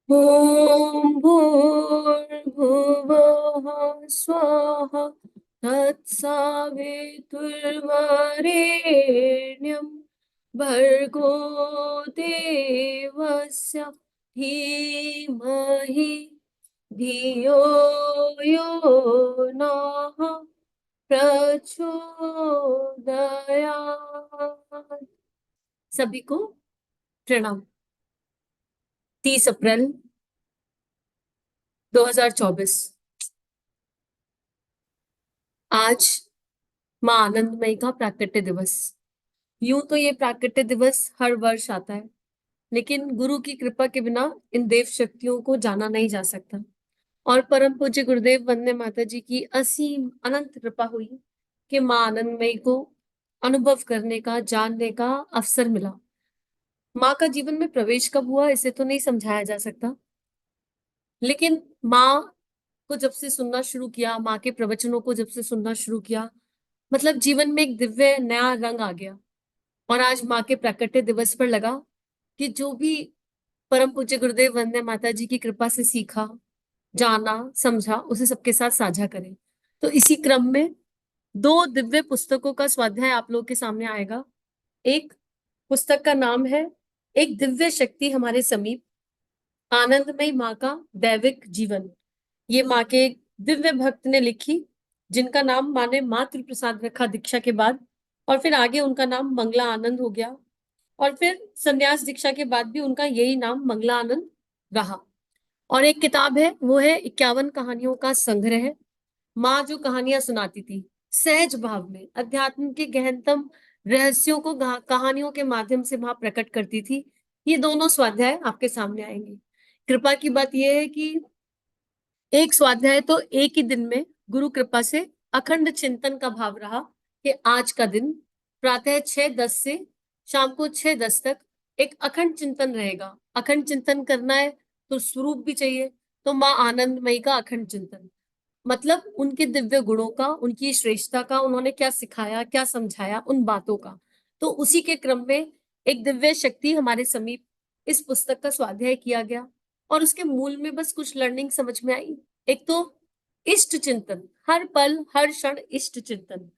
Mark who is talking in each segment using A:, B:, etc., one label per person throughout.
A: ॐ भूर्भुवः स्वः तत्सवितुर्वरेण्यं भर्गो देवस्य धीमहि धियो यो नः प्रचोदयात्। सभी को प्रणाम। 30 अप्रैल 2024 आज माँ आनंदमयी का प्राकट्य दिवस। यूं तो ये प्राकट्य दिवस हर वर्ष आता है, लेकिन गुरु की कृपा के बिना इन देव शक्तियों को जाना नहीं जा सकता। और परम पूज्य गुरुदेव वंदे माता जी की असीम अनंत कृपा हुई कि माँ आनंदमयी को अनुभव करने का, जानने का अवसर मिला। माँ का जीवन में प्रवेश कब हुआ इसे तो नहीं समझाया जा सकता, लेकिन माँ को जब से सुनना शुरू किया, माँ के प्रवचनों को जब से सुनना शुरू किया, मतलब जीवन में एक दिव्य नया रंग आ गया। और आज माँ के प्राकट्य दिवस पर लगा कि जो भी परम पूज्य गुरुदेव वंदे माता जी की कृपा से सीखा, जाना, समझा, उसे सबके साथ साझा करें। तो इसी क्रम में 2 दिव्य पुस्तकों का स्वाध्याय आप लोगों के सामने आएगा। एक पुस्तक का नाम है एक दिव्य शक्ति हमारे समीप, आनंदमयी माँ का दैविक जीवन। ये माँ के एक दिव्य भक्त ने लिखी, जिनका नाम माँ ने मातृ प्रसाद रखा दीक्षा के बाद, और फिर आगे उनका नाम मंगला आनंद हो गया, और फिर संन्यास दीक्षा के बाद भी उनका यही नाम मंगला आनंद रहा। और एक किताब है, वो है 51 कहानियों का संग्रह। माँ जो कहानियां सुनाती थी सहज भाव में, अध्यात्म के गहनतम रहस्यों को कहानियों के माध्यम से माँ प्रकट करती थी। ये दोनों स्वाध्याय आपके सामने आएंगे। कृपा की बात यह है कि एक स्वाध्याय तो एक ही दिन में गुरु कृपा से अखंड चिंतन का भाव रहा कि आज का दिन प्रातः 6:10 से शाम को 6:10 तक एक अखंड चिंतन रहेगा। अखंड चिंतन करना है तो स्वरूप भी चाहिए, तो माँ आनंदमयी का अखंड चिंतन, मतलब उनके दिव्य गुणों का, उनकी श्रेष्ठता का, उन्होंने क्या सिखाया, क्या समझाया, उन बातों का। तो उसी के क्रम में एक दिव्य शक्ति हमारे समीप, इस पुस्तक का स्वाध्याय किया गया। और उसके मूल में बस कुछ लर्निंग समझ में आई। एक तो इष्ट चिंतन, हर पल हर क्षण इष्ट चिंतन।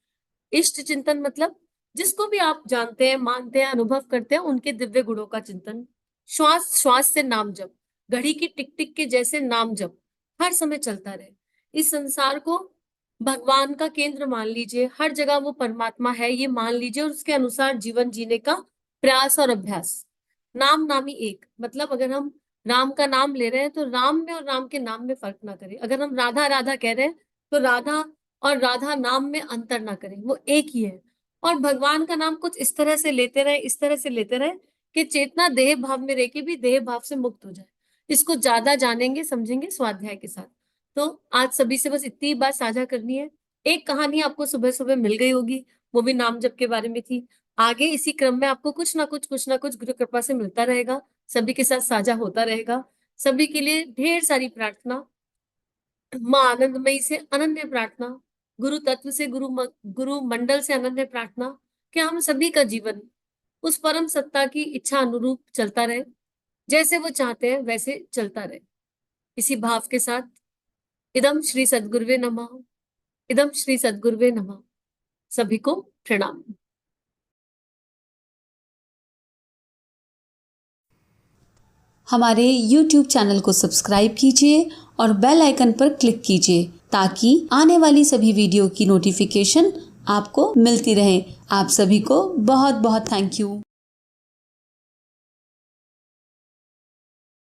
A: इष्ट चिंतन मतलब जिसको भी आप जानते हैं, मानते हैं, अनुभव करते हैं, उनके दिव्य गुणों का चिंतन। श्वास श्वास से नाम जप, घड़ी की टिक टिक के जैसे नाम जप हर समय चलता रहे। इस संसार को भगवान का केंद्र मान लीजिए, हर जगह वो परमात्मा है ये मान लीजिए, और उसके अनुसार जीवन जीने का प्रयास और अभ्यास। नाम नामी एक, मतलब अगर हम राम का नाम ले रहे हैं तो राम में और राम के नाम में फर्क ना करें। अगर हम राधा राधा कह रहे हैं तो राधा और राधा नाम में अंतर ना करें, वो एक ही है। और भगवान का नाम कुछ इस तरह से लेते रहे, इस तरह से लेते रहे कि चेतना देह भाव में रह के भी देह भाव से मुक्त हो जाए। इसको ज्यादा जानेंगे समझेंगे स्वाध्याय के साथ। तो आज सभी से बस इतनी बात साझा करनी है। एक कहानी आपको सुबह सुबह मिल गई होगी, वो भी नाम जप के बारे में थी। आगे इसी क्रम में आपको कुछ ना कुछ गुरु कृपा से मिलता रहेगा, सभी के साथ साझा होता रहेगा। सभी के लिए ढेर सारी प्रार्थना, माँ आनंदमयी से अनन्य प्रार्थना, गुरु तत्व से, गुरु मंडल से अनन्य प्रार्थना कि हम सभी का जीवन उस परम सत्ता की इच्छा अनुरूप चलता रहे, जैसे वो चाहते हैं वैसे चलता रहे। इसी भाव के साथ इदम श्री सद्गुरुवे नमः, इदम श्री सद्गुरुवे नमः। सभी को प्रणाम।
B: हमारे YouTube चैनल को सब्सक्राइब कीजिए और बेल आइकन पर क्लिक कीजिए ताकि आने वाली सभी वीडियो की नोटिफिकेशन आपको मिलती रहे। आप सभी को बहुत बहुत थैंक यू।